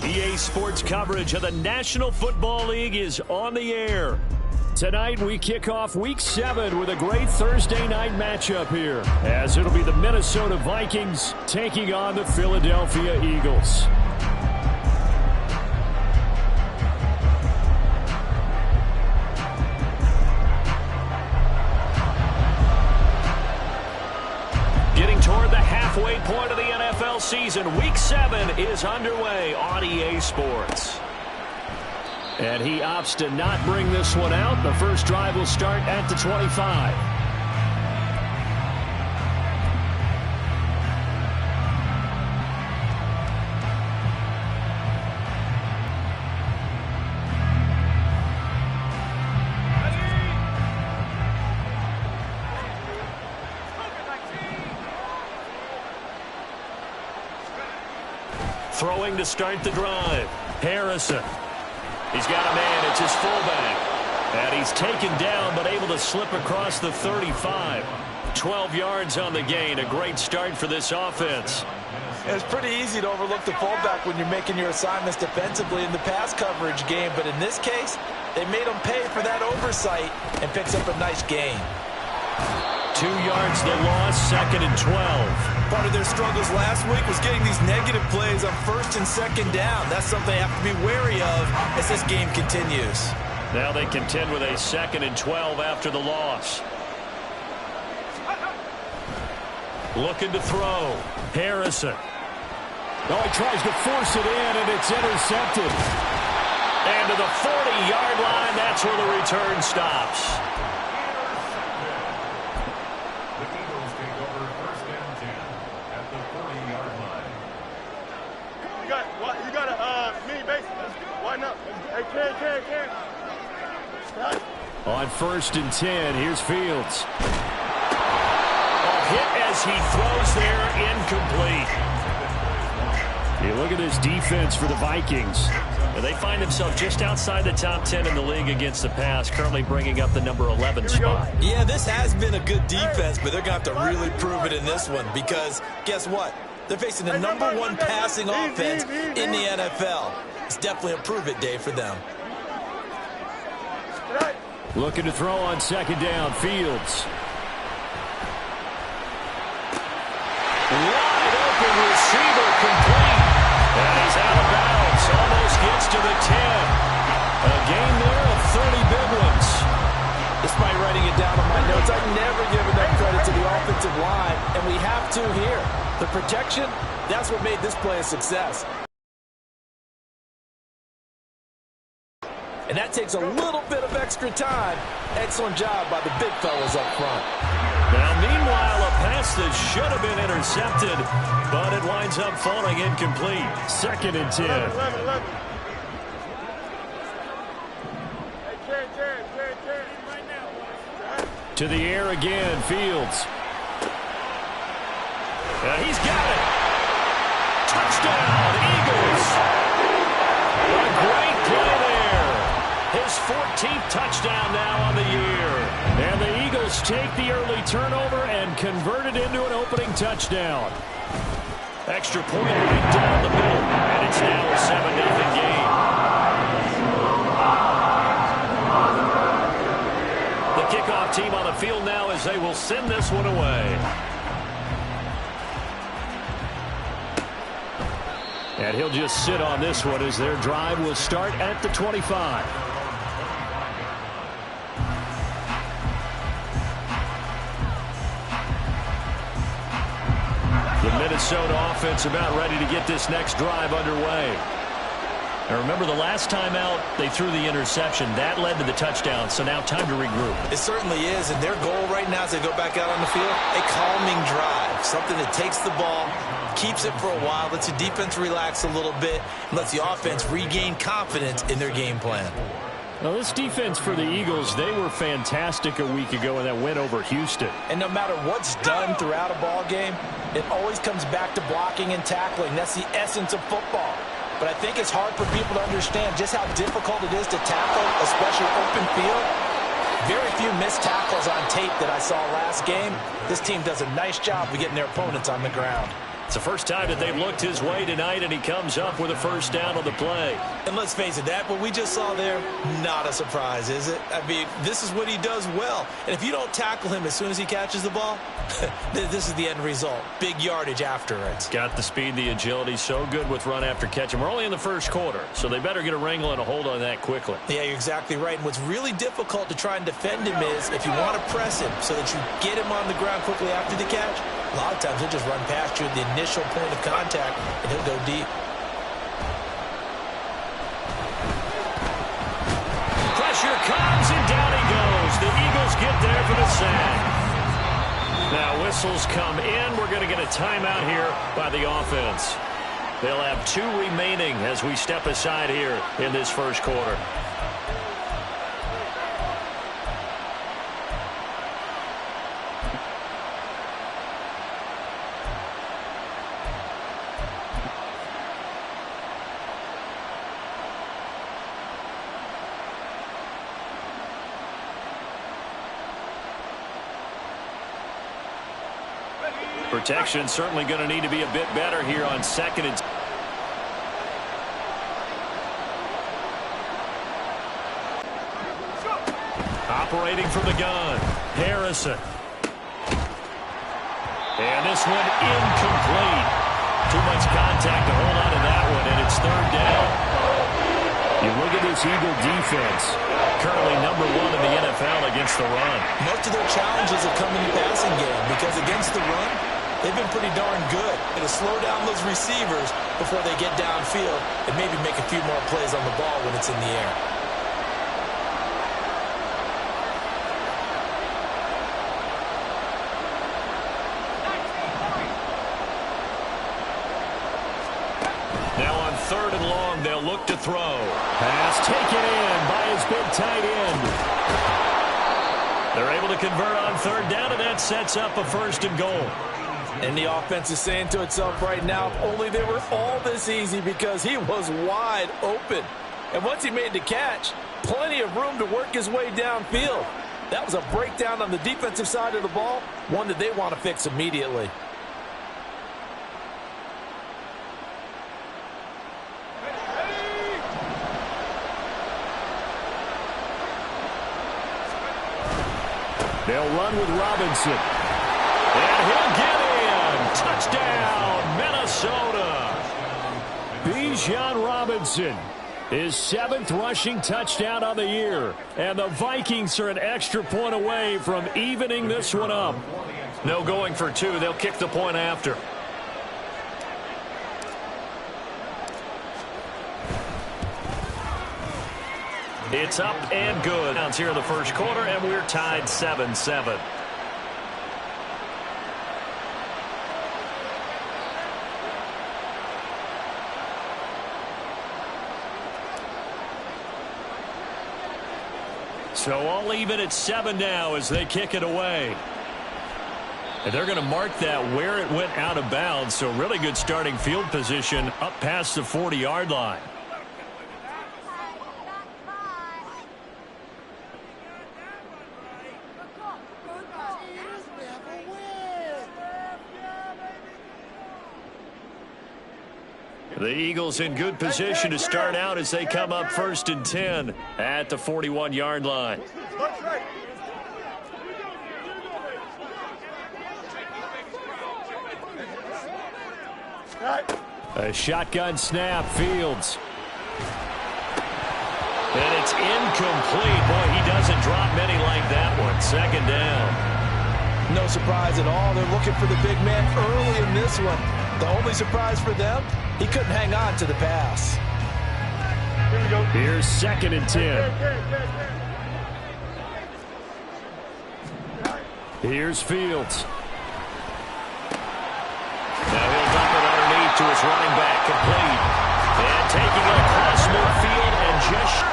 EA Sports coverage of the National Football League is on the air. Tonight we kick off Week 7 with a great Thursday night matchup here, as it'll be the Minnesota Vikings taking on the Philadelphia Eagles. Getting toward the halfway point of the NFL season, Week 7 is underway on EA Sports. And he opts to not bring this one out. The first drive will start at the 25. Throwing to start the drive. Harrison. He's got a man. It's his fullback. And he's taken down but able to slip across the 35. 12 yards on the gain. A great start for this offense. It's pretty easy to overlook the fullback when you're making your assignments defensively in the pass coverage game. But in this case, they made him pay for that oversight and picks up a nice gain. 2 yards the loss, 2nd and 12. Part of their struggles last week was getting these negative plays on 1st and 2nd down. That's something they have to be wary of as this game continues. Now they contend with a 2nd and 12 after the loss. Looking to throw. Harrison. Oh, he tries to force it in, and it's intercepted. And to the 40-yard line, that's where the return stops. On 1st and 10, here's Fields. A hit as he throws there, incomplete. You look at this defense for the Vikings. They find themselves just outside the top 10 in the league against the pass, currently bringing up the number 11 spot. Yeah, this has been a good defense, but they're going to have to really prove it in this one because guess what? They're facing the #1 passing offense in the NFL. It's definitely a prove-it day for them. Looking to throw on 2nd down, Fields. Wide open receiver complete. And he's out of bounds. Almost gets to the 10. A gain there of 30 big ones. Despite writing it down on my notes, I never give enough credit to the offensive line, and we have to here. The protection, that's what made this play a success. And that takes a little bit of extra time. Excellent job by the big fellas up front. Now, meanwhile, a pass that should have been intercepted, but it winds up falling incomplete. 2nd and 10. 11. To the air again, Fields. He's got it. Touchdown, Eagles. A great play there. His 14th touchdown now on the year. And the Eagles take the early turnover and convert it into an opening touchdown. Extra point right down the middle. And it's now a 7-0 game. The kickoff team on the field now as they will send this one away. And he'll just sit on this one as their drive will start at the 25. The Minnesota offense about ready to get this next drive underway. Now remember, the last time out, they threw the interception. That led to the touchdown, so now time to regroup. It certainly is, and their goal right now as they go back out on the field, a calming drive. Something that takes the ball, keeps it for a while, lets the defense relax a little bit, and lets the offense regain confidence in their game plan. Now, this defense for the Eagles, they were fantastic a week ago in that win over Houston. And no matter what's done throughout a ball game, it always comes back to blocking and tackling. That's the essence of football. But I think it's hard for people to understand just how difficult it is to tackle, especially open field. Very few missed tackles on tape that I saw last game. This team does a nice job of getting their opponents on the ground. the first time that they've looked his way tonight, and he comes up with a first down on the play. And let's face it, that what we just saw there, not a surprise, is it? I mean, this is what he does well. And if you don't tackle him as soon as he catches the ball, this is the end result. Big yardage after it. Got the speed, the agility, so good with run after catch. And we're only in the first quarter, so they better get a wrangle and a hold on that quickly. Yeah, you're exactly right. And what's really difficult to try and defend him is if you want to press him so that you get him on the ground quickly after the catch, a lot of times he'll just run past you at the initial point of contact, and he'll go deep. Pressure comes, and down he goes. The Eagles get there for the sack. Now whistles come in. We're going to get a timeout here by the offense. They'll have 2 remaining as we step aside here in this first quarter. Protection certainly going to need to be a bit better here on second and... Operating from the gun, Harrison. And this one incomplete. Too much contact to hold on to that one, and it's third down. You look at this Eagle defense, currently #1 in the NFL against the run. Most of their challenges have come in the passing game because against the run, they've been pretty darn good. To slow down those receivers before they get downfield and maybe make a few more plays on the ball when it's in the air. Now on third and long, they'll look to throw. Pass taken in by his big tight end. They're able to convert on third down, and that sets up a first and goal. And the offense is saying to itself right now, if only they were all this easy, because he was wide open. And once he made the catch, plenty of room to work his way downfield. That was a breakdown on the defensive side of the ball, one that they want to fix immediately. They'll run with Robinson. And he'll get in. Touchdown, Minnesota. Bijan Robinson, his 7th rushing touchdown on the year. And the Vikings are an extra point away from evening this one up. No going for 2. They'll kick the point after. It's up and good. Downs here in the first quarter, and we're tied 7-7. So all even at 7 now as they kick it away. And they're going to mark that where it went out of bounds. So really good starting field position up past the 40-yard line. The Eagles in good position to start out as they come up 1st and 10 at the 41-yard line. A shotgun snap, Fields. And it's incomplete. Boy, he doesn't drop many like that one. 2nd down. No surprise at all. They're looking for the big man early in this one. The only surprise for them, he couldn't hang on to the pass. Here's 2nd and 10. Here's Fields. Now he'll dump it underneath to his running back, complete. And taking it across midfield and just...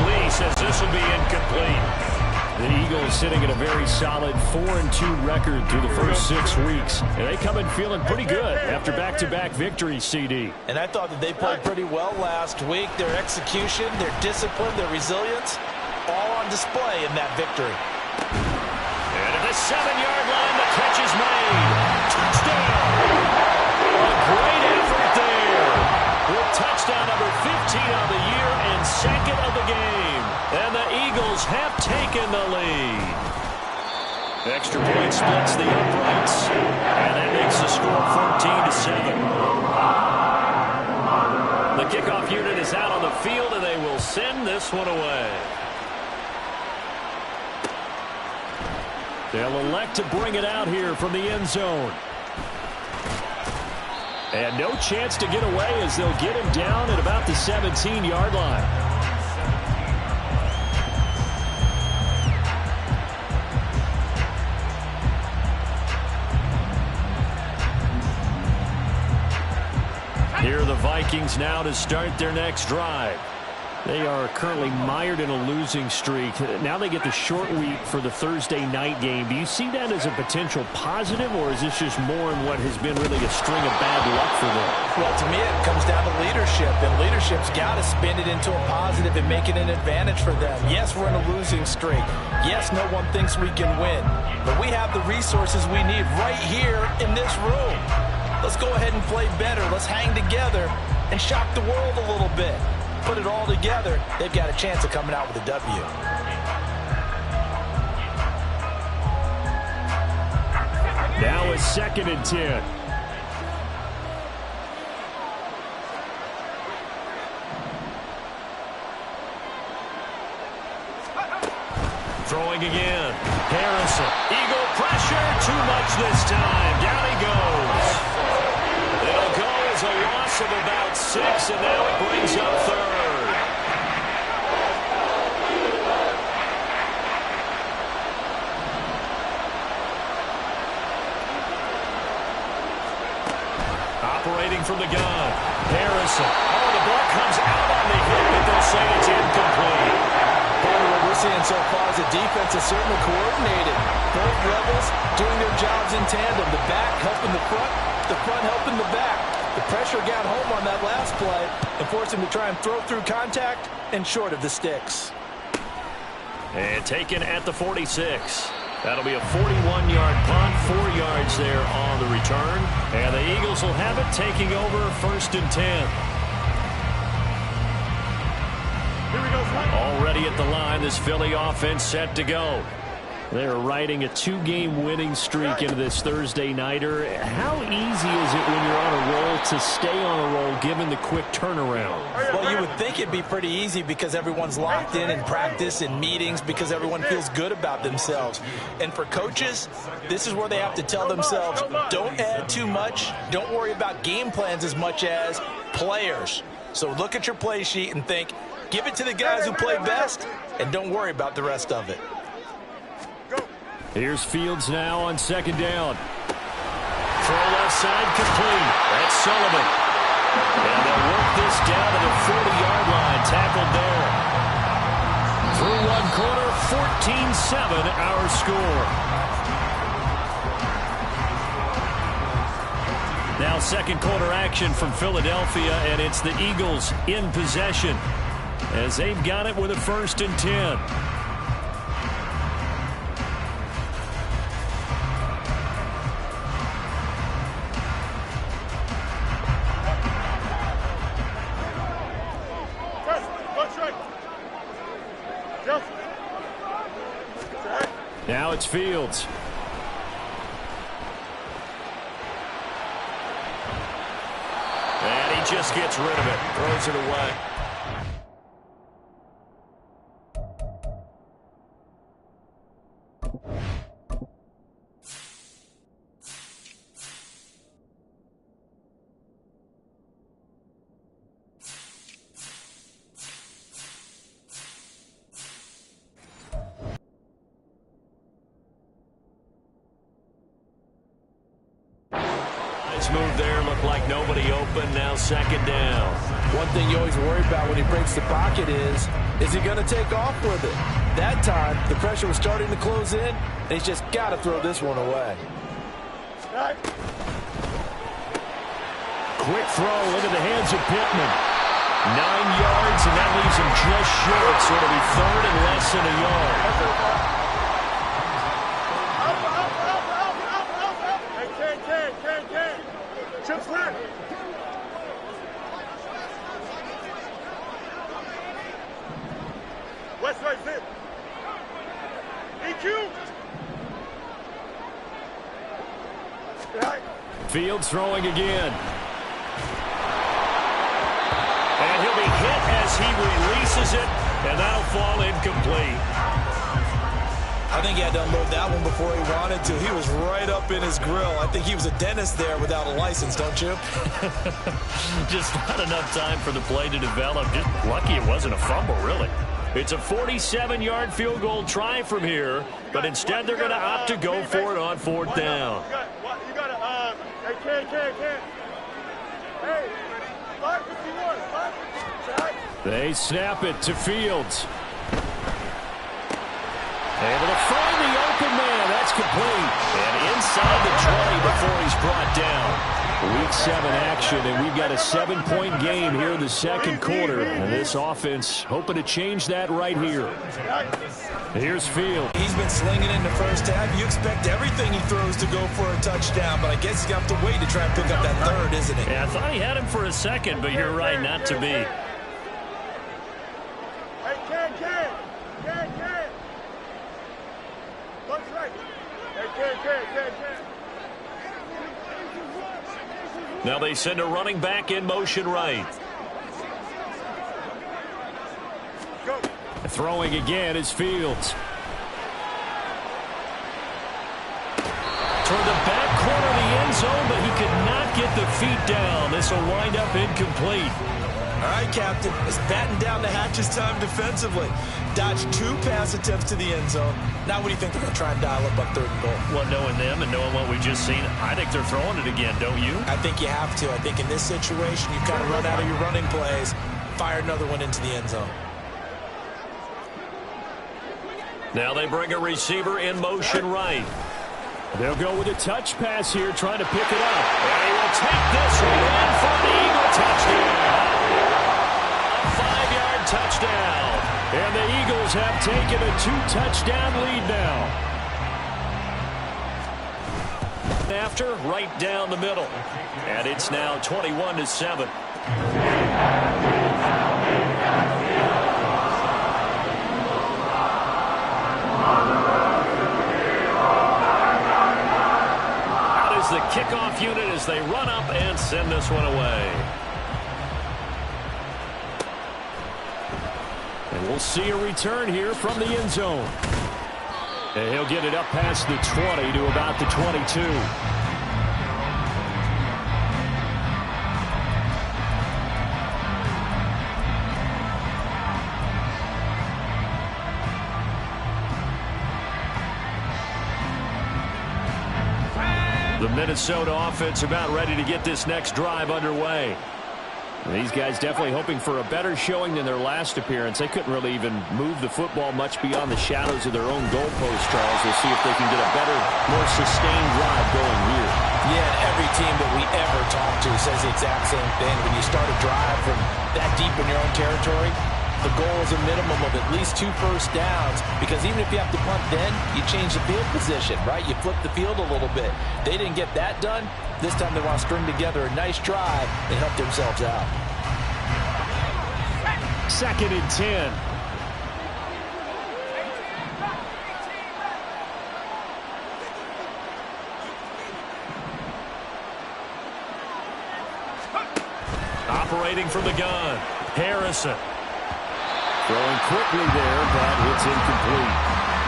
Lee says this will be incomplete. The Eagles sitting at a very solid 4-2 record through the first 6 weeks. And they come in feeling pretty good after back-to-back victories, CD. And I thought that they played pretty well last week. Their execution, their discipline, their resilience, all on display in that victory. And at the 7-yard line, the catch is made. Touchdown! A great effort there. With touchdown number 15 on the year and second of the game. And the Eagles have taken the lead. Extra point splits the uprights. And that makes the score 14-7. The kickoff unit is out on the field, and they will send this one away. They'll elect to bring it out here from the end zone. And no chance to get away as they'll get him down at about the 17-yard line. Here are the Vikings now to start their next drive. They are currently mired in a losing streak. Now they get the short week for the Thursday night game. Do you see that as a potential positive, or is this just more in what has been really a string of bad luck for them? Well, to me, it comes down to leadership, and leadership's got to spin it into a positive and make it an advantage for them. Yes, we're in a losing streak. Yes, no one thinks we can win, but we have the resources we need right here in this room. Let's go ahead and play better. Let's hang together and shock the world a little bit. Put it all together, they've got a chance of coming out with a W. Now it's 2nd and 10. Throwing again. Harrison. Eagle pressure. Too much this time. Down he goes. It'll go as a loss of about 6, and now it brings up 3rd. Operating from the gun. Harrison. Oh, the ball comes out on the hit, but they'll say it's incomplete. Part of what we're seeing so far is the defense is certainly coordinated. Both levels doing their jobs in tandem. The back helping the front helping the back. The pressure got home on that last play and forced him to try and throw through contact and short of the sticks. And taken at the 46. That'll be a 41-yard punt, 4 yards there on the return. And the Eagles will have it taking over 1st and 10. Already at the line, this Philly offense set to go. They're riding a 2-game winning streak into this Thursday nighter. How easy is it when you're on a roll to stay on a roll given the quick turnaround? Well, you would think it'd be pretty easy because everyone's locked in practice and meetings because everyone feels good about themselves. And for coaches, this is where they have to tell themselves, don't add too much, don't worry about game plans as much as players. So look at your play sheet and think, give it to the guys who play best, and don't worry about the rest of it. Here's Fields now on 2nd down. Throw left side complete. That's Sullivan. And they'll work this down to the 40-yard line. Tackled there. Through one quarter, 14-7 our score. Now 2nd quarter action from Philadelphia, and it's the Eagles in possession as they've got it with a 1st and 10. Now it's Fields. And he just gets rid of it. Throws it away. Move there, looked like nobody open. Now 2nd down. One thing you always worry about when he breaks the pocket is he going to take off with it? That time, the pressure was starting to close in, and he's just got to throw this one away. Quick throw into the hands of Pittman. 9 yards, and that leaves him just short, so it'll be 3rd and less than a yard. West right fit. EQ. Fields throwing again. And he'll be hit as he releases it, and that'll fall incomplete. I think he had to unload that one before he wanted to. He was right up in his grill. I think he was a dentist there without a license, don't you? Just not enough time for the play to develop. Just lucky it wasn't a fumble, really. It's a 47-yard field goal try from here, but instead they're going to opt to go for it on fourth down. You got to, hey, Ken. Hey, 551, 551. They snap it to Fields. Able to find the open man. That's complete. And inside the 20 before he's brought down. Week 7 action, and we've got a 7-point game here in the second quarter. And this offense hoping to change that right here. Here's Fields. He's been slinging in the first half. You expect everything he throws to go for a touchdown, but I guess he's going to have to wait to try and pick up that third, isn't he? Yeah, I thought he had him for a second, but you're right, not to be. Hey, Ken. Looks right. Hey, Ken. Now they send a running back in motion right. Go. Throwing again is Fields. Toward the back corner of the end zone, but he could not get the feet down. This will wind up incomplete. All right, Captain. It's batten down the hatches time defensively. Dodged 2 pass attempts to the end zone. Now what do you think they're going to try and dial up on 3rd and goal? Well, knowing them and knowing what we just seen, I think they're throwing it again, don't you? I think you have to. I think in this situation, you've kind of run out of your running plays. Fire another one into the end zone. Now they bring a receiver in motion right. They'll go with a touch pass here, trying to pick it up. And he will take this one in for the Eagle touchdown. A 5-yard touchdown. And the Eagles have taken a 2-touchdown lead now. After, right down the middle. And it's now 21-7. Out is the kickoff unit as they run up and send this one away. And we'll see a return here from the end zone. And he'll get it up past the 20 to about the 22. The Minnesota offense about ready to get this next drive underway. These guys definitely hoping for a better showing than their last appearance. They couldn't really even move the football much beyond the shadows of their own goalpost, Charles. We'll see if they can get a better, more sustained drive going here. Yeah, and every team that we ever talk to says the exact same thing. When you start a drive from that deep in your own territory, the goal is a minimum of at least 2 first downs, because even if you have to punt then, you change the field position, right? You flip the field a little bit. They didn't get that done. This time they want to string together a nice drive and help themselves out. 2nd and 10. Operating from the gun, Harrison. Throwing quickly there, but it's incomplete.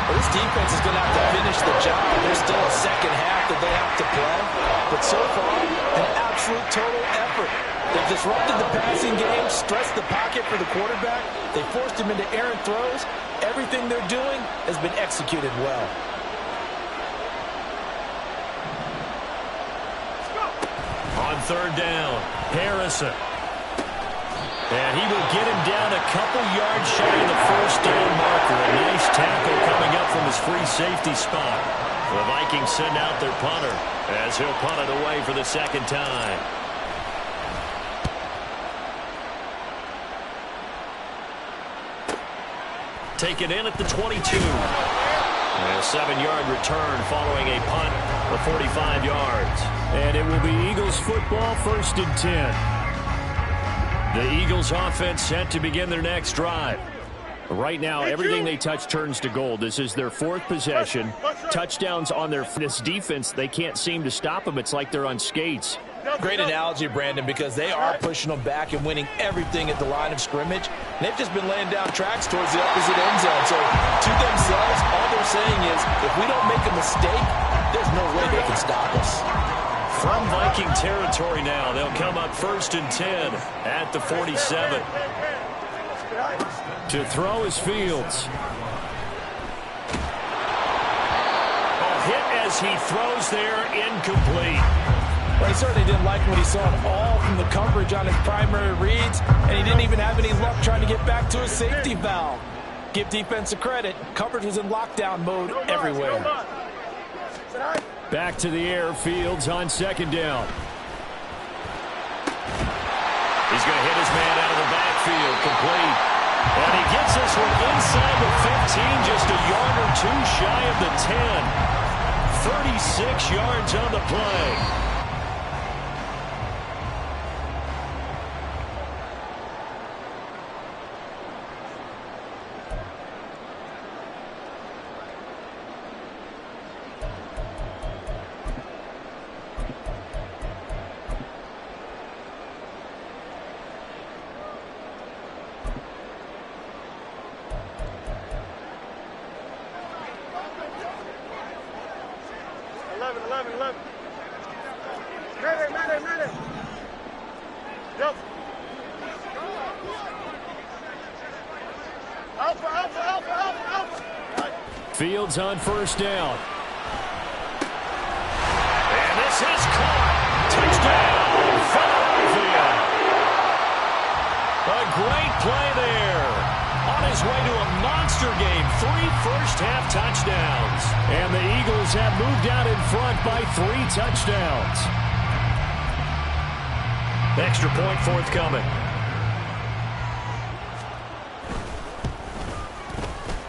Well, this defense is going to have to finish the job. There's still a second half that they have to play. But so far, an absolute total effort. They've disrupted the passing game, stressed the pocket for the quarterback. They forced him into errant throws. Everything they're doing has been executed well. On 3rd down, Harrison. And he will get him down a couple yards shy of the 1st down marker. A nice tackle coming up from his free safety spot. The Vikings send out their punter as he'll punt it away for the 2nd time. Taken in at the 22. And a 7-yard return following a punt for 45 yards. And it will be Eagles football, 1st and 10. The Eagles offense set to begin their next drive. Right now, everything they touch turns to gold. This is their 4th possession. Touchdowns on this defense, they can't seem to stop them. It's like they're on skates. Great analogy, Brandon, because they are pushing them back and winning everything at the line of scrimmage. And they've just been laying down tracks towards the opposite end zone. So to themselves, all they're saying is, if we don't make a mistake, there's no way they can stop us. From Viking territory now, they'll come up 1st and 10 at the 47. To throw is Fields. A hit as he throws there, incomplete. Well, he certainly didn't like what he saw at all from the coverage on his primary reads, and he didn't even have any luck trying to get back to his safety valve. Give defense a credit. Coverage was in lockdown mode everywhere. Back to the air, Fields on 2nd down. He's going to hit his man out of the backfield, complete. And he gets this one inside the 15, just a yard or 2 shy of the 10. 36 yards on the play. Fields on 1st down. And this is caught. Touchdown, Philadelphia. A great play there. On his way to a monster game. 3 first-half touchdowns. And the Eagles have moved out in front by 3 touchdowns. Extra point forthcoming.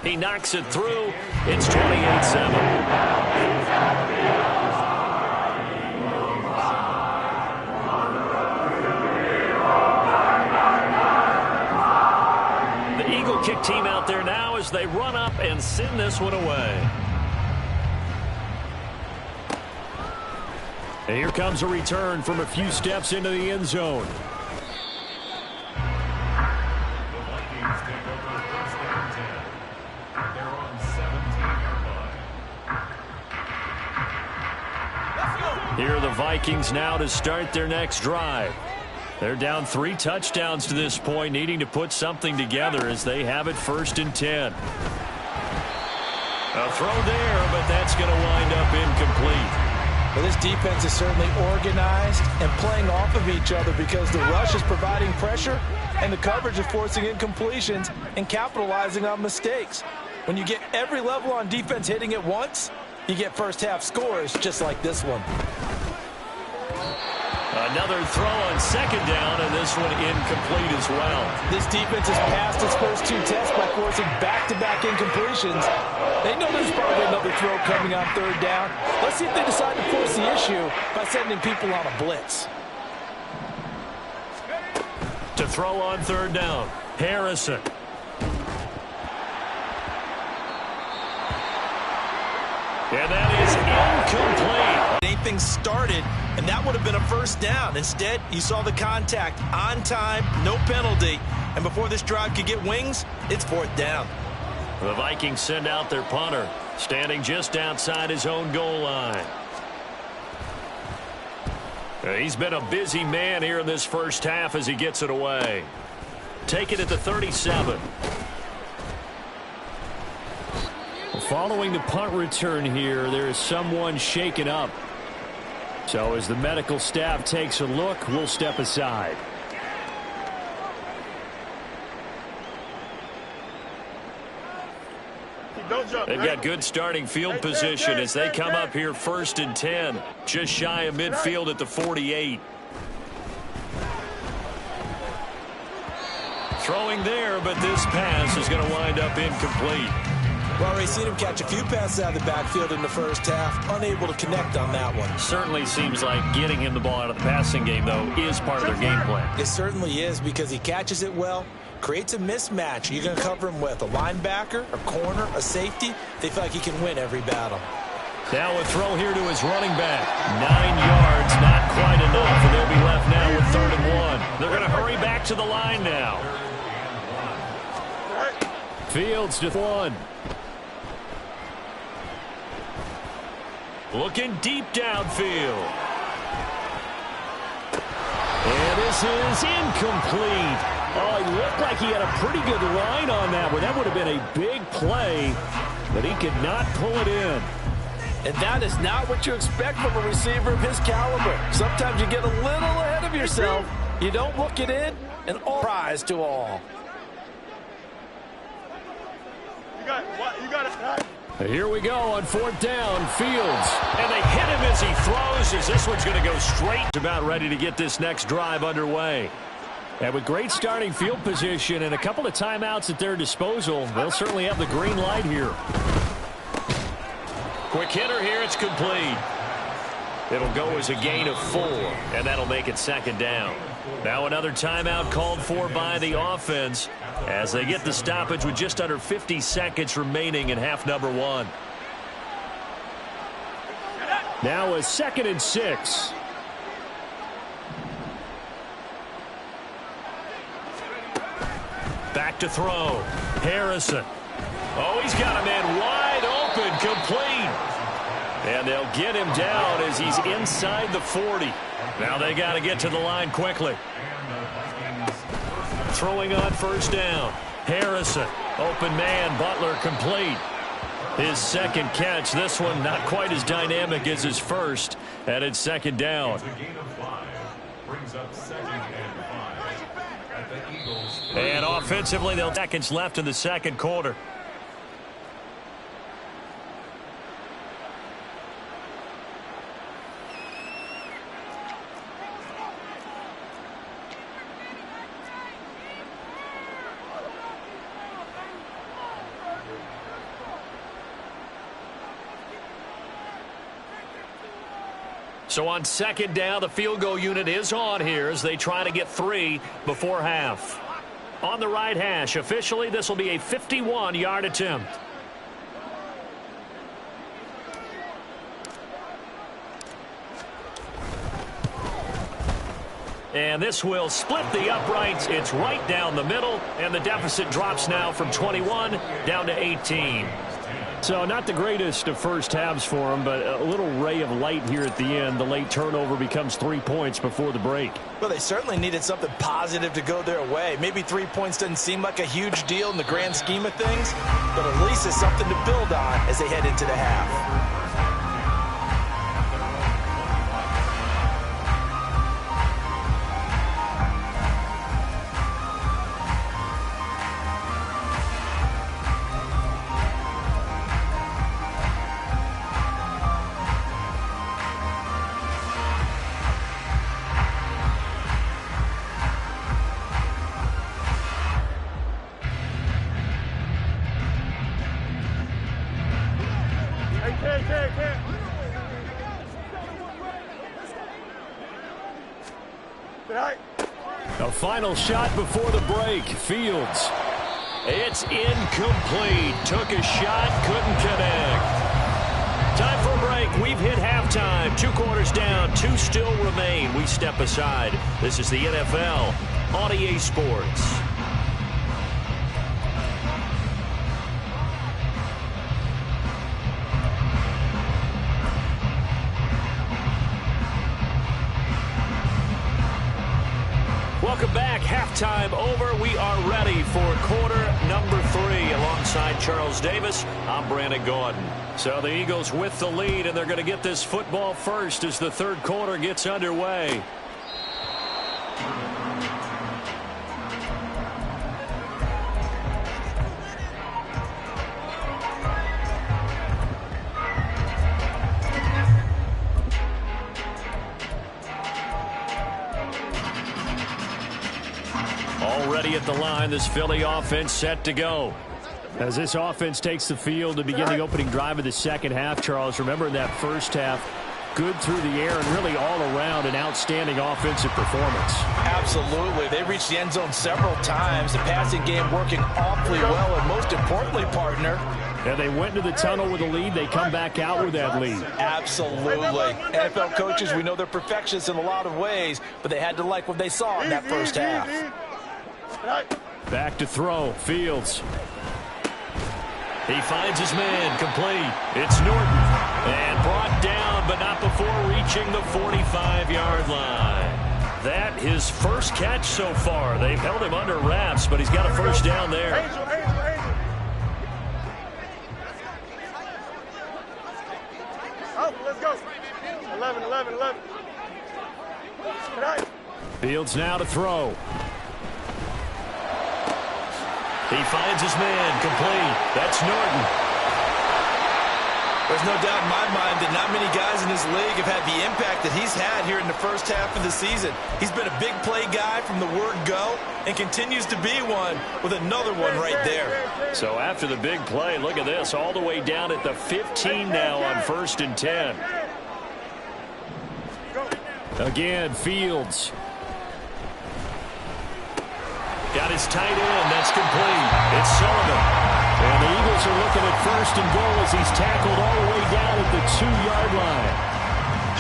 He knocks it through. It's 28-7. The Eagle kick team out there now as they run up and send this one away. And here comes a return from a few steps into the end zone. Here are the Vikings now to start their next drive. They're down 3 touchdowns to this point, needing to put something together as they have it 1st and 10. A throw there, but that's going to wind up incomplete. Well, this defense is certainly organized and playing off of each other because the rush is providing pressure and the coverage is forcing incompletions and capitalizing on mistakes. When you get every level on defense hitting at once, you get first-half scores just like this one. Another throw on 2nd down, and this one incomplete as well. This defense has passed its first 2 tests by forcing back-to-back incompletions. They know there's probably another throw coming on 3rd down. Let's see if they decide to force the issue by sending people on a blitz. To throw on 3rd down, Harrison. And that is incomplete. Anything started, and that would have been a 1st down. Instead, you saw the contact on time, no penalty. And before this drive could get wings, it's 4th down. The Vikings send out their punter, standing just outside his own goal line. He's been a busy man here in this 1st half as he gets it away. Take it at the 37. Following the punt return here, there is someone shaken up. So as the medical staff takes a look, we'll step aside. They've got good starting field position as they come up here 1st and 10. Just shy of midfield at the 48. Throwing there, but this pass is going to wind up incomplete. Well, we've seen him catch a few passes out of the backfield in the first half, unable to connect on that one. Certainly seems like getting him the ball out of the passing game, though, is part of their game plan. It certainly is, because he catches it well, creates a mismatch. You're going to cover him with a linebacker, a corner, a safety. They feel like he can win every battle. Now a throw here to his running back. 9 yards, not quite enough, and they'll be left now with 3rd and 1. They're going to hurry back to the line now. Fields to 1. Looking deep downfield. And this is incomplete. Oh, he looked like he had a pretty good line on that one. That would have been a big play, but he could not pull it in. And that is not what you expect from a receiver of his caliber. Sometimes you get a little ahead of yourself. You don't look it in, and all prize to all. You got it. Here we go on 4th down. Fields. And they hit him as he throws, as this one's going to go straight. About ready to get this next drive underway. And with great starting field position and a couple of timeouts at their disposal, they'll certainly have the green light here. Quick hitter here. It's complete. It'll go as a gain of 4, and that'll make it 2nd down. Now another timeout called for by the offense as they get the stoppage with just under 50 seconds remaining in half number 1. Now a 2nd and 6. Back to throw. Harrison. Oh, he's got a man wide open, complete. And they'll get him down as he's inside the 40. Now they got to get to the line quickly. Throwing on 1st down. Harrison. Open man. Butler complete. His 2nd catch. This one not quite as dynamic as his first. And it's 2nd down. And offensively, they'll seconds left in the 2nd quarter. So on 2nd down, the field goal unit is on here as they try to get 3 before half. On the right hash, officially this will be a 51-yard attempt. And this will split the uprights. It's right down the middle, and the deficit drops now from 21 down to 18. So not the greatest of first halves for them, but a little ray of light here at the end. The late turnover becomes 3 points before the break. Well, they certainly needed something positive to go their way. Maybe 3 points doesn't seem like a huge deal in the grand scheme of things, but at least it's something to build on as they head into the half. A final shot before the break. Fields. It's incomplete. Took a shot, couldn't connect. Time for a break. We've hit halftime. 2 quarters down, 2 still remain. We step aside. This is the NFL on EA Sports. Welcome back. Halftime over. We are ready for quarter number 3. Alongside Charles Davis, I'm Brandon Gordon. So the Eagles with the lead, and they're going to get this football first as the 3rd quarter gets underway. Already at the line, this Philly offense set to go. As this offense takes the field to begin the opening drive of the second half, Charles, remember in that first half, good through the air and really all around an outstanding offensive performance. Absolutely. They reached the end zone several times. The passing game working awfully well, and most importantly, partner, and they went into the tunnel with a lead. They come back out with that lead. Absolutely. NFL coaches, we know they're perfectionists in a lot of ways, but they had to like what they saw in that first half. Back to throw. Fields. He finds his man, complete. It's Norton. And brought down, but not before reaching the 45-yard line. That his first catch so far. They've held him under wraps, but he's got a first down there. Angel. Oh, let's go. 11. Fields now to throw. He finds his man, complete. That's Norton. There's no doubt in my mind that not many guys in this league have had the impact that he's had here in the first half of the season. He's been a big play guy from the word go and continues to be one with another one right there. So after the big play, look at this, all the way down at the 15 now on 1st and 10. Again, Fields. Got his tight end. That's complete. It's Sullivan. And the Eagles are looking at 1st and goal as he's tackled all the way down at the 2-yard line.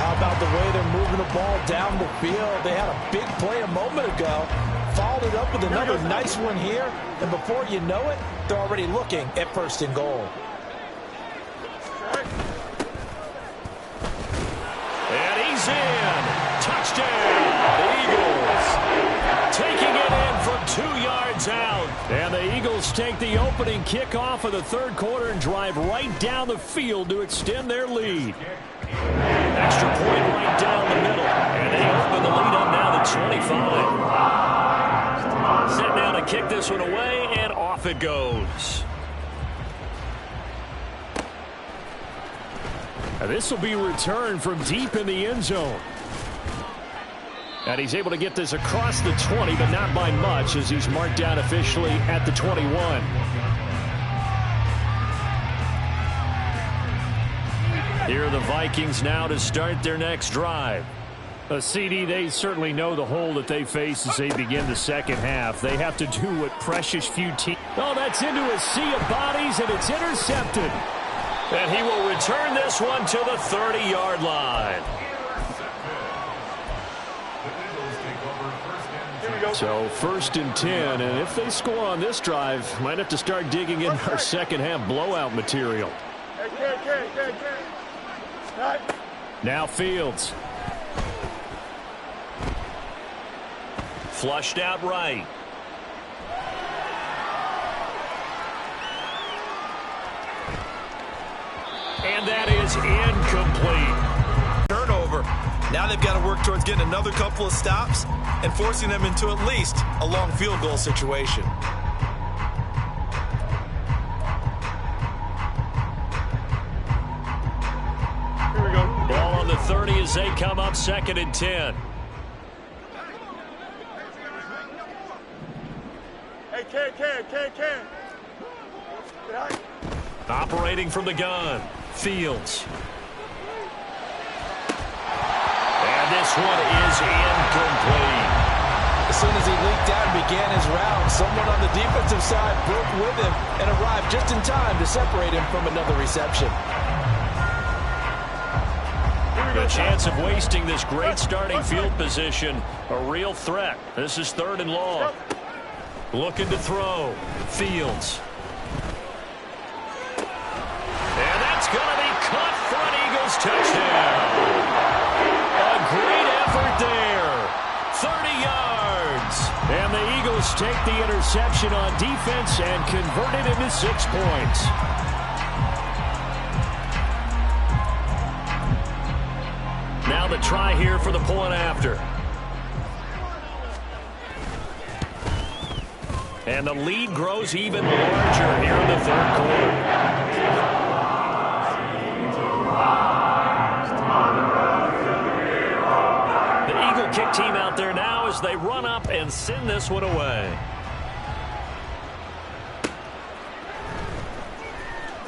How about the way they're moving the ball down the field? They had a big play a moment ago. Followed it up with another nice one here. And before you know it, they're already looking at 1st and goal. And he's in. Touchdown. The Eagles taking it in from 2 yards out. And the Eagles take the opening kickoff of the third quarter and drive right down the field to extend their lead. Extra point right down the middle. And they open the lead up now to 25. Set down to kick this one away, and off it goes. And this will be returned from deep in the end zone. And he's able to get this across the 20, but not by much, as he's marked down officially at the 21. Here are the Vikings now to start their next drive. A CD, they certainly know the hole that they face as they begin the second half. They have to do what precious few teams. Oh, that's into a sea of bodies, and it's intercepted. And he will return this one to the 30-yard line. So 1st and 10, and if they score on this drive, might have to start digging in our second half blowout material. Now Fields. Flushed out right. And that is incomplete. Turnover. Now they've got to work towards getting another couple of stops and forcing them into at least a long field goal situation. Here we go. Ball on the 30 as they come up 2nd and 10. Hey, Ken. Operating from the gun. Fields. And this one is incomplete. As soon as he leaked out and began his route, someone on the defensive side broke with him and arrived just in time to separate him from another reception. The chance of wasting this great starting field position, a real threat. This is 3rd and long. Looking to throw. Fields. And that's going to be caught for an Eagles touchdown. A great effort there. 30 yards. And the Eagles take the interception on defense and convert it into 6 points. Now the try here for the point after. And the lead grows even larger here in the third quarter. The Eagle kick team out there now as they run up and send this one away.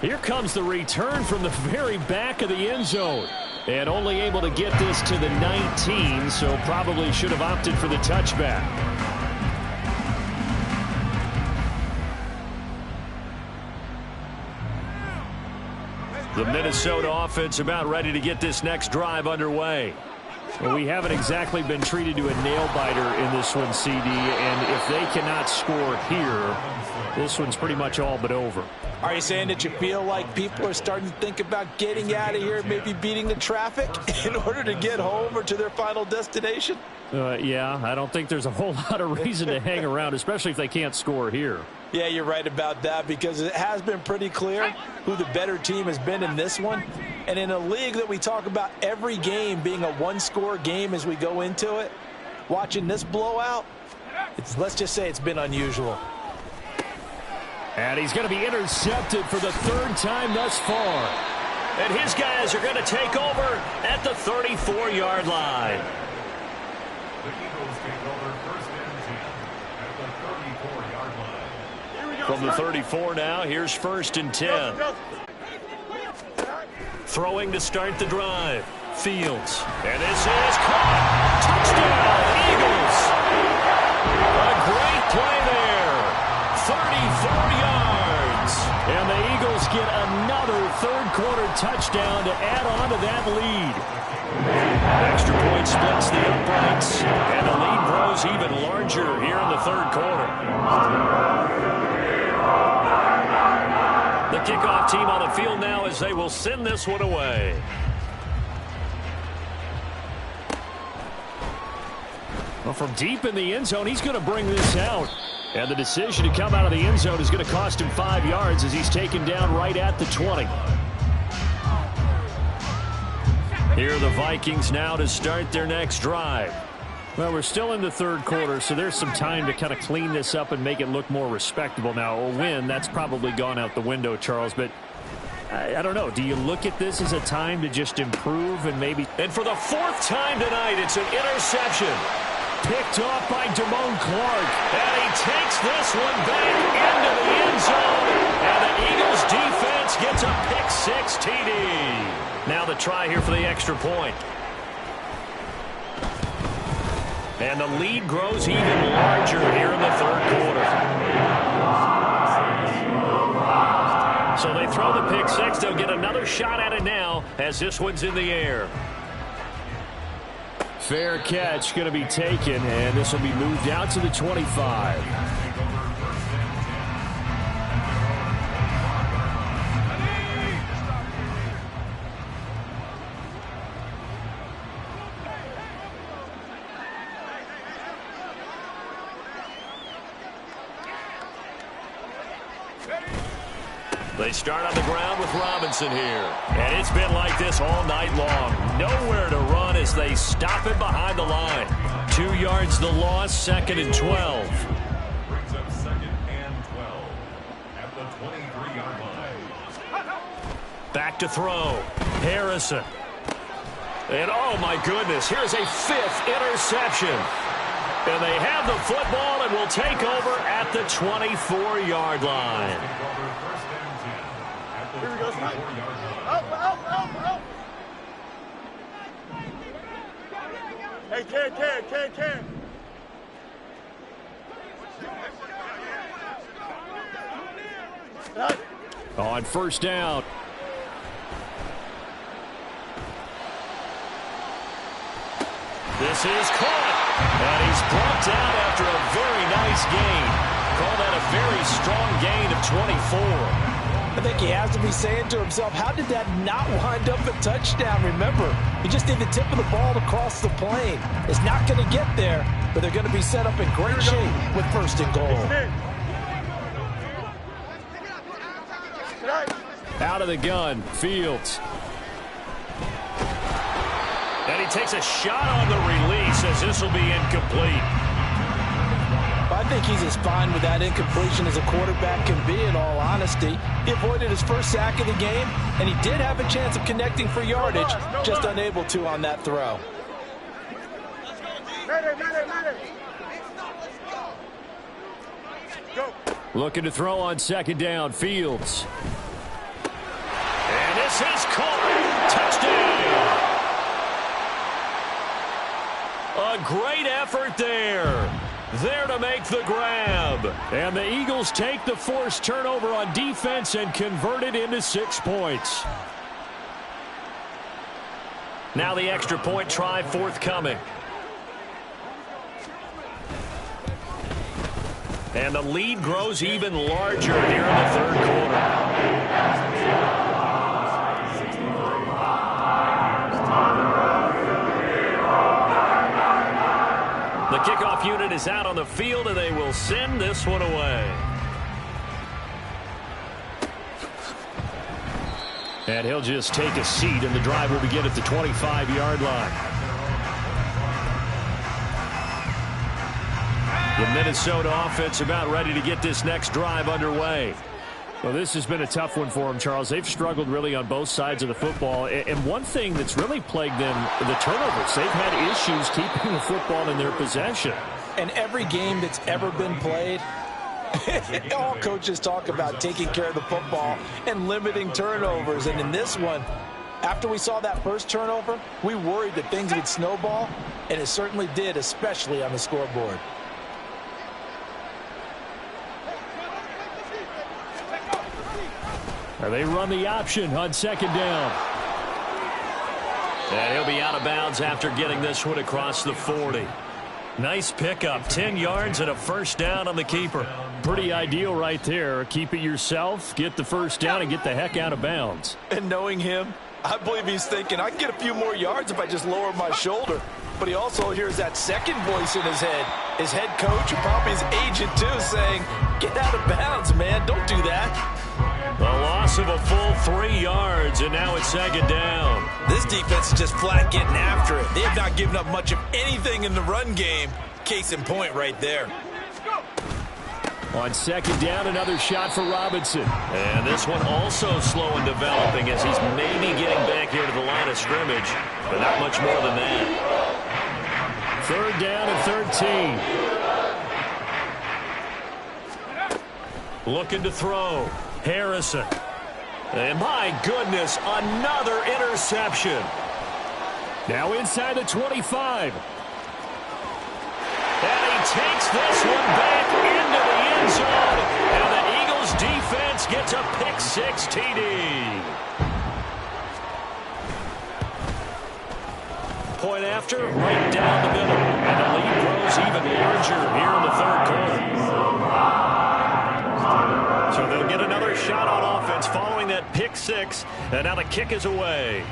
Here comes the return from the very back of the end zone. And only able to get this to the 19, so probably should have opted for the touchback. The Minnesota offense about ready to get this next drive underway. Well, we haven't exactly been treated to a nail-biter in this one, CD, and if they cannot score here, this one's pretty much all but over. Are you saying that you feel like people are starting to think about getting out of here, maybe beating the traffic in order to get home or to their final destination? Yeah, I don't think there's a whole lot of reason to hang around, especially if they can't score here. Yeah, you're right about that, because it has been pretty clear who the better team has been in this one. And in a league that we talk about every game being a one-score game as we go into it, watching this blowout, let's just say it's been unusual. And he's going to be intercepted for the third time thus far. And his guys are going to take over at the 34-yard line. The Eagles take over first and 10 at the 34-yard line. From the 34 now, here's first and 10. Throwing to start the drive. Fields. And this is caught. Touchdown, Eagles. A great play there. 34 yards. And the Eagles get another third-quarter touchdown to add on to that lead. Extra point splits the uprights, and the lead grows even larger here in the third quarter. The kickoff team on the field now as they will send this one away. Well, from deep in the end zone, he's going to bring this out. And the decision to come out of the end zone is going to cost him 5 yards as he's taken down right at the 20. Here are the Vikings now to start their next drive. Well, we're still in the third quarter, so there's some time to kind of clean this up and make it look more respectable. Now, a win, that's probably gone out the window, Charles, but I don't know. Do you look at this as a time to just improve and maybe... And for the fourth time tonight, it's an interception. Picked off by Damone Clark. And he takes this one back into the end zone. And the Eagles defense gets a pick-six TD. Now the try here for the extra point. And the lead grows even larger here in the third quarter. So they throw the pick-six. They'll get another shot at it now as this one's in the air. Fair catch going to be taken, and this will be moved out to the 25. They start on the ground with Robinson here. And it's been like this all night long. Nowhere to run as they stop it behind the line. 2 yards the loss, second and 12. Brings up second and 12 at the 23-yard line. Back to throw. Harrison. And oh my goodness, here's a fifth interception. And they have the football and will take over at the 24-yard line. Here we go, Snipe. Out. Hey, Ken. On first down. This is caught. And he's brought down after a very nice gain. Call that a very strong gain of 24. I think he has to be saying to himself, how did that not wind up a touchdown? Remember, he just need the tip of the ball to cross the plane. It's not going to get there, but they're going to be set up in great shape with first and goal. Out of the gun, Fields. And he takes a shot on the release as this will be incomplete. I think he's as fine with that incompletion as a quarterback can be, in all honesty. He avoided his first sack of the game, and he did have a chance of connecting for yardage, just unable to on that throw. Go. Looking to throw on second down, Fields. a great effort there. There to make the grab. And the Eagles take the forced turnover on defense and convert it into 6 points. Now the extra point try forthcoming. And the lead grows even larger here in the third quarter. The kickoff unit is out on the field, and they will send this one away. And he'll just take a seat, and the drive will begin at the 25-yard line. The Minnesota offense about ready to get this next drive underway. Well, this has been a tough one for them, Charles. They've struggled really on both sides of the football. And one thing that's really plagued them, the turnovers. They've had issues keeping the football in their possession. And every game that's ever been played, all coaches talk about taking care of the football and limiting turnovers. And in this one, after we saw that first turnover, we worried that things would snowball, and it certainly did, especially on the scoreboard. They run the option on second down. And he'll be out of bounds after getting this one across the 40. Nice pickup, 10 yards and a first down on the keeper. Pretty ideal right there. Keep it yourself, get the first down, and get the heck out of bounds. And knowing him, I believe he's thinking, I can get a few more yards if I just lower my shoulder. But he also hears that second voice in his head. His head coach, and probably his agent too, saying, get out of bounds, man. Don't do that. A loss of a full 3 yards, and now it's second down. This defense is just flat getting after it. They have not given up much of anything in the run game. Case in point right there. On second down, another shot for Robinson. And this one also slow in developing as he's maybe getting back here to the line of scrimmage, but not much more than that. Third down and 13. Looking to throw. Harrison. And my goodness, another interception. Now inside the 25. And he takes this one back into the end zone. And the Eagles defense gets a pick-6 TD. Point after, right down the middle. And the lead grows even larger here in the third quarter. So they'll get another shot on offense following that pick-6, and now the kick is away.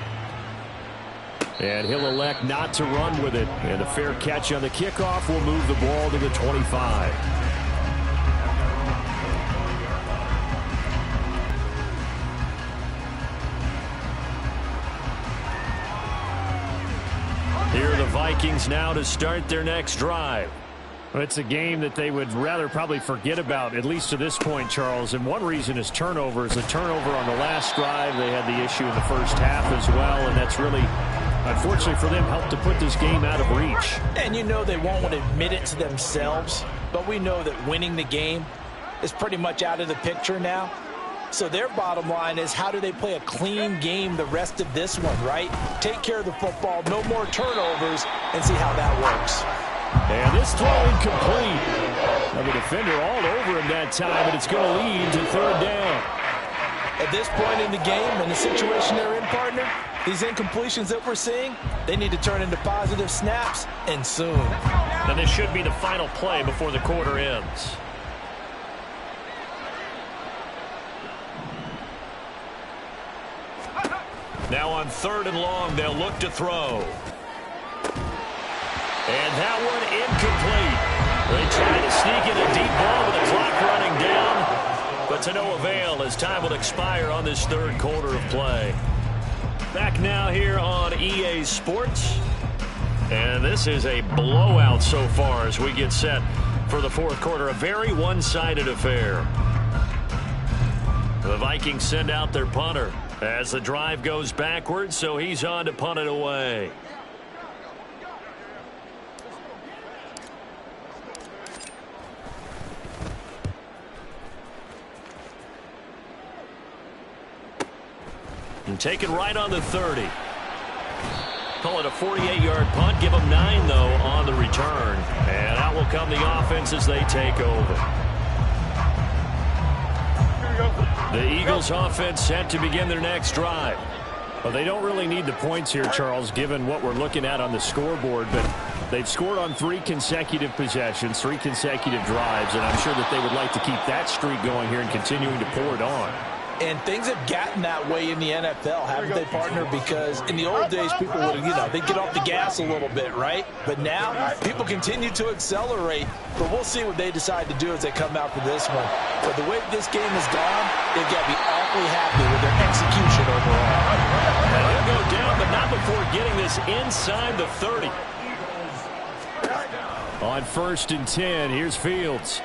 And he'll elect not to run with it. And a fair catch on the kickoff will move the ball to the 25. Here are the Vikings now to start their next drive. Well, it's a game that they would rather probably forget about, at least to this point, Charles. And one reason is turnovers. A turnover on the last drive. They had the issue in the first half as well, and that's really, unfortunately for them, helped to put this game out of reach. And you know they won't want to admit it to themselves, but we know that winning the game is pretty much out of the picture now. So their bottom line is, how do they play a clean game the rest of this one, right? Take care of the football, no more turnovers, and see how that works. And this throw incomplete. Now the defender all over him that time, and it's going to lead to third down. At this point in the game and the situation they're in, partner, these incompletions that we're seeing, they need to turn into positive snaps, and soon. And this should be the final play before the quarter ends. Now on third and long, they'll look to throw. And that one incomplete. They try to sneak in a deep ball with the clock running down, but to no avail as time will expire on this third quarter of play. Back now here on EA Sports. And this is a blowout so far as we get set for the fourth quarter. A very one-sided affair. The Vikings send out their punter as the drive goes backwards, so he's on to punt it away. And taken right on the 30. Call it a 48-yard punt. Give them 9, though, on the return. And out will come the offense as they take over. The Eagles offense set to begin their next drive. Well, they don't really need the points here, Charles, given what we're looking at on the scoreboard. But they've scored on 3 consecutive possessions, 3 consecutive drives, and I'm sure that they would like to keep that streak going here and continuing to pour it on. And things have gotten that way in the NFL, haven't they, partner? Because in the old days, people would, they'd get off the gas a little bit, right? But now, people continue to accelerate. But we'll see what they decide to do as they come out for this one. But the way this game has gone, they've got to be awfully happy with their execution overall. And he'll go down, but not before getting this inside the 30. On 1st and 10, here's Fields.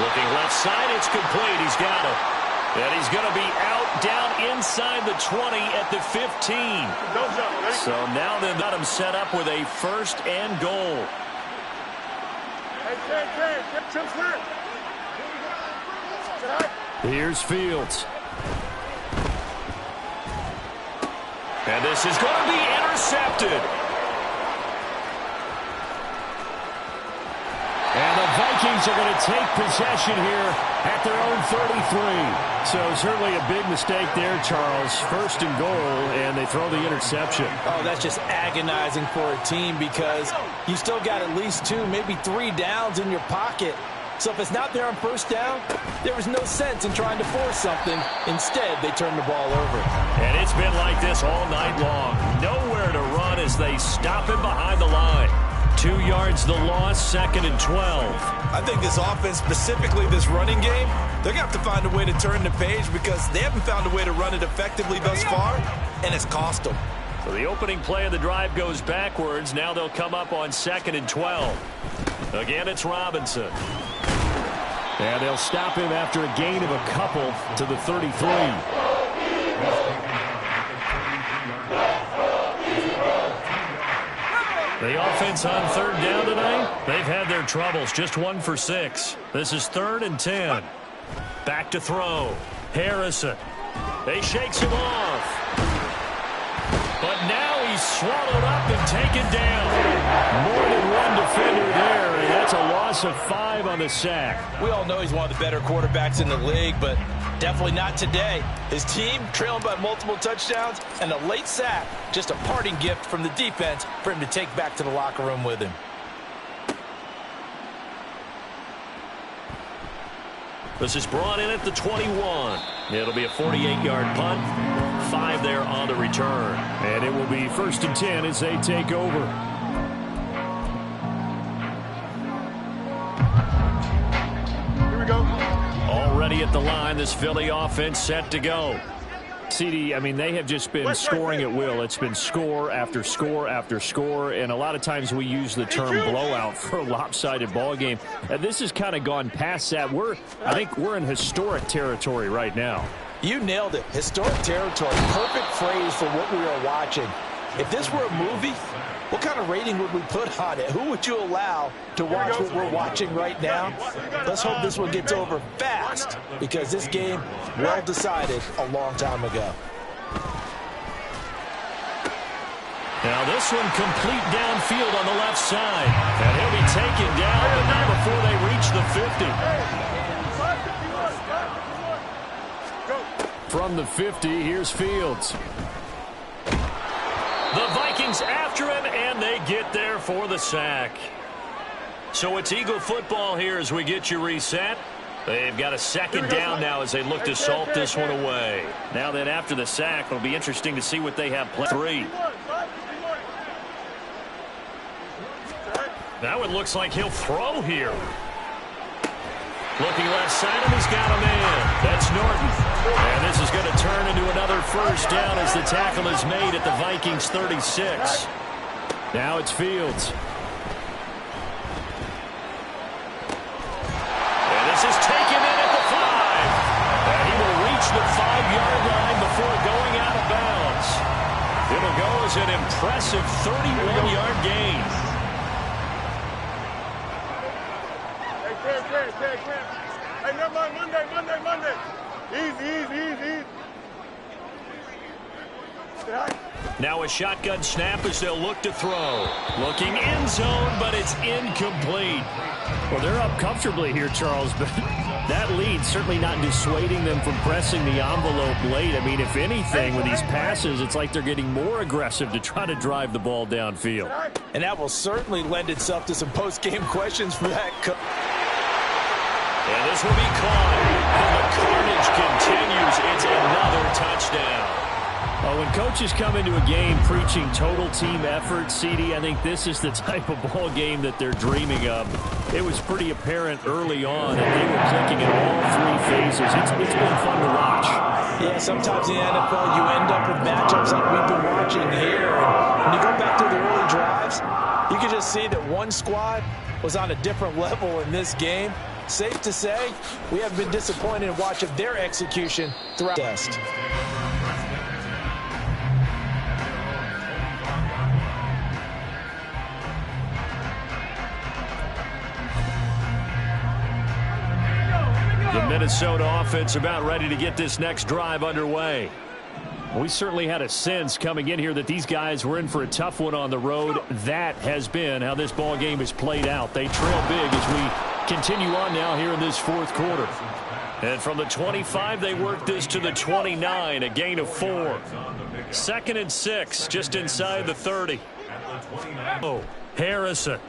Looking left side, it's complete. He's got it. And he's going to be out down inside the 20 at the 15. So now they've got him set up with a 1st and goal. Here's Fields. And this is going to be intercepted. And the Vikings are going to take possession here at their own 33. So certainly a big mistake there, Charles. 1st and goal, and they throw the interception. Oh, that's just agonizing for a team because you still got at least 2, maybe 3 downs in your pocket. So if it's not there on 1st down, there was no sense in trying to force something. Instead, they turn the ball over. And it's been like this all night long. Nowhere to run as they stop him behind the line. 2 yards the loss, 2nd and 12. I think this offense, specifically this running game, they're going to have to find a way to turn the page because they haven't found a way to run it effectively thus far, and it's cost them. So the opening play of the drive goes backwards. Now they'll come up on 2nd and 12. Again, it's Robinson. And they'll stop him after a gain of a couple to the 33. The offense on 3rd down tonight, they've had their troubles. Just 1 for 6. This is 3rd and 10. Back to throw. Harrison. They shakes him off. But now he's swallowed up and taken down. More than one defender there, and that's a loss of 5 on the sack. We all know he's one of the better quarterbacks in the league, but definitely not today. His team trailing by multiple touchdowns, and a late sack, just a parting gift from the defense for him to take back to the locker room with him. This is brought in at the 21. It'll be a 48-yard punt. 5 there on the return. And it will be 1st and 10 as they take over. Here we go. Already at the line, this Philly offense set to go. CD, I mean, they have just been scoring at will. It's been score after score after score, and a lot of times we use the term blowout for a lopsided ball game. This has kind of gone past that. I think we're in historic territory right now. You nailed it. Historic territory. Perfect phrase for what we are watching. If this were a movie, what kind of rating would we put on it? Who would you allow to watch what we're watching right now? Let's hope this one gets over fast because this game, well decided a long time ago. Now this one complete downfield on the left side. And he'll be taken down, but not before they reach the 50. From the 50, here's Fields. The Vikings after him, and they get there for the sack. So it's Eagle football here as we get you reset. They've got a 2nd down now as they look to salt this one away. Now then, after the sack, it'll be interesting to see what they have planned. 3. Now it looks like he'll throw here. Looking left side, and he's got a man. That's Norton. And this is going to turn into another 1st down as the tackle is made at the Vikings 36. Now it's Fields. And this is taken in at the 5. And he will reach the 5-yard line before going out of bounds. It'll go as an impressive 31-yard gain. Hey, never mind. Monday. Easy. Now a shotgun snap as they'll look to throw. Looking end zone, but it's incomplete. Well, they're up comfortably here, Charles, but that lead certainly not dissuading them from pressing the envelope late. I mean, if anything, with these passes, it's like they're getting more aggressive to try to drive the ball downfield. And that will certainly lend itself to some post-game questions for that. And this will be caught. And the carnage continues. It's another touchdown. When coaches come into a game preaching total team effort, CD, I think this is the type of ball game that they're dreaming of. It was pretty apparent early on that they were clicking in all three phases. It's been fun to watch. Yeah, sometimes in the NFL you end up with matchups like we've been watching here. And when you go back to the early drives, you can just see that one squad was on a different level in this game. Safe to say, we have been disappointed in watching their execution throughout the test. The Minnesota offense about ready to get this next drive underway. We certainly had a sense coming in here that these guys were in for a tough one on the road. That has been how this ball game has played out. They trail big as we continue on now here in this fourth quarter. And from the 25, they work this to the 29, a gain of 4. 2nd and 6, just inside the 30. Oh, Harrison.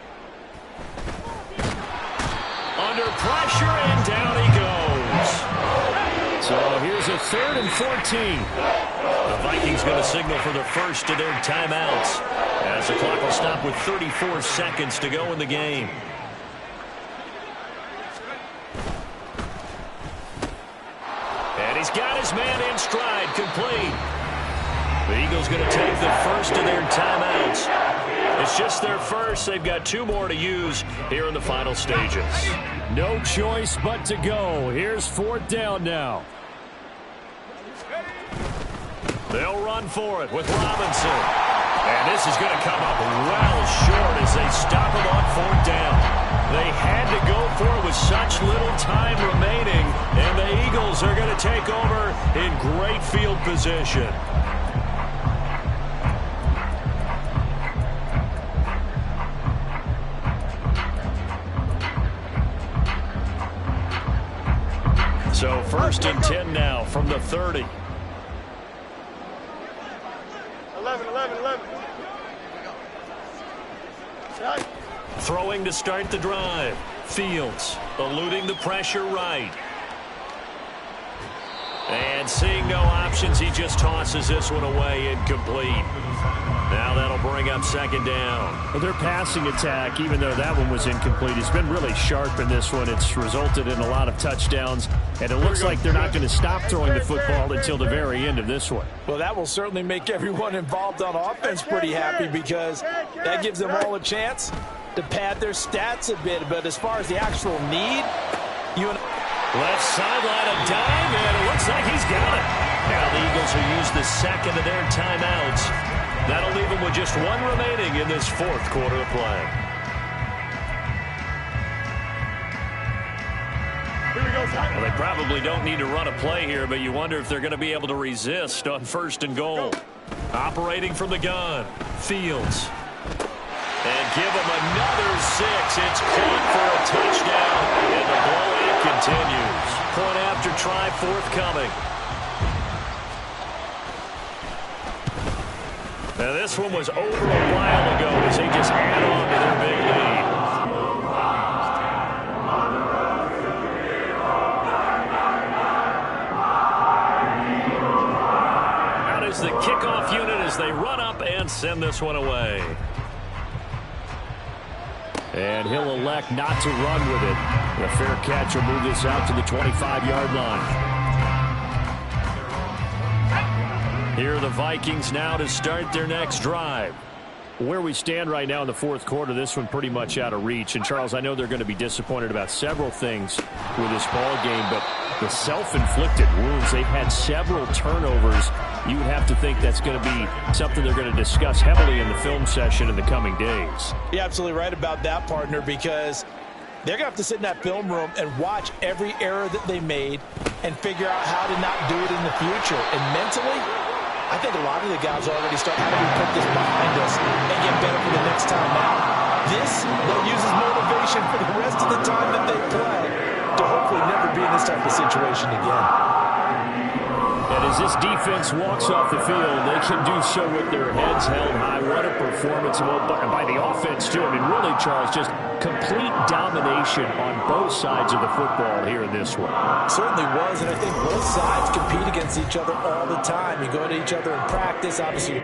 Under pressure, and down he goes. So here's a 3rd and 14. The Vikings going to signal for the first of their timeouts as the clock will stop with 34 seconds to go in the game. And he's got his man in stride, complete. The Eagles going to take the first of their timeouts. It's just their first. They've got 2 more to use here in the final stages. No choice but to go. Here's 4th down now. They'll run for it with Robinson. And this is going to come up well short as they stop him on 4th down. They had to go for it with such little time remaining. And the Eagles are going to take over in great field position. So 1st and 10 now from the 30. 11. Throwing to start the drive. Fields eluding the pressure right. And seeing no options, he just tosses this one away, incomplete. Now that'll bring up 2nd down. Well, their passing attack, even though that one was incomplete, has been really sharp in this one. It's resulted in a lot of touchdowns, and it looks like they're not going to stop throwing the football until the very end of this one. Well, that will certainly make everyone involved on offense pretty happy because that gives them all a chance to pad their stats a bit. But as far as the actual need, left sideline a dime, and it looks like he's got it. Now the Eagles will use the 2nd of their timeouts. That'll leave them with just 1 remaining in this 4th quarter of play. Well, they probably don't need to run a play here, but you wonder if they're going to be able to resist on 1st and goal. Operating from the gun, Fields. And give him another 6. It's caught for a touchdown, and the blowout continues. Point after try forthcoming. Now this one was over a while ago as they just add on to their big lead. Out is the kickoff unit as they run up and send this one away. And he'll elect not to run with it. The fair catch will move this out to the 25-yard line. Here are the Vikings now to start their next drive. Where we stand right now in the 4th quarter, this one pretty much out of reach. And, Charles, I know they're going to be disappointed about several things with this ball game, but the self-inflicted wounds, they've had several turnovers. You would have to think that's going to be something they're going to discuss heavily in the film session in the coming days. You're absolutely right about that, partner, because they're going to have to sit in that film room and watch every error that they made and figure out how to not do it in the future. And mentally, I think a lot of the guys already start, how do we put this behind us and get better for the next time out? This, they'll use as motivation for the rest of the time that they play to hopefully never be in this type of situation again. And as this defense walks off the field, they can do so with their heads held high. What a performance by the offense, too. I mean, really, Charles, just complete domination on both sides of the football here in this one. Certainly was, and I think both sides compete against each other all the time. You go to each other in practice, obviously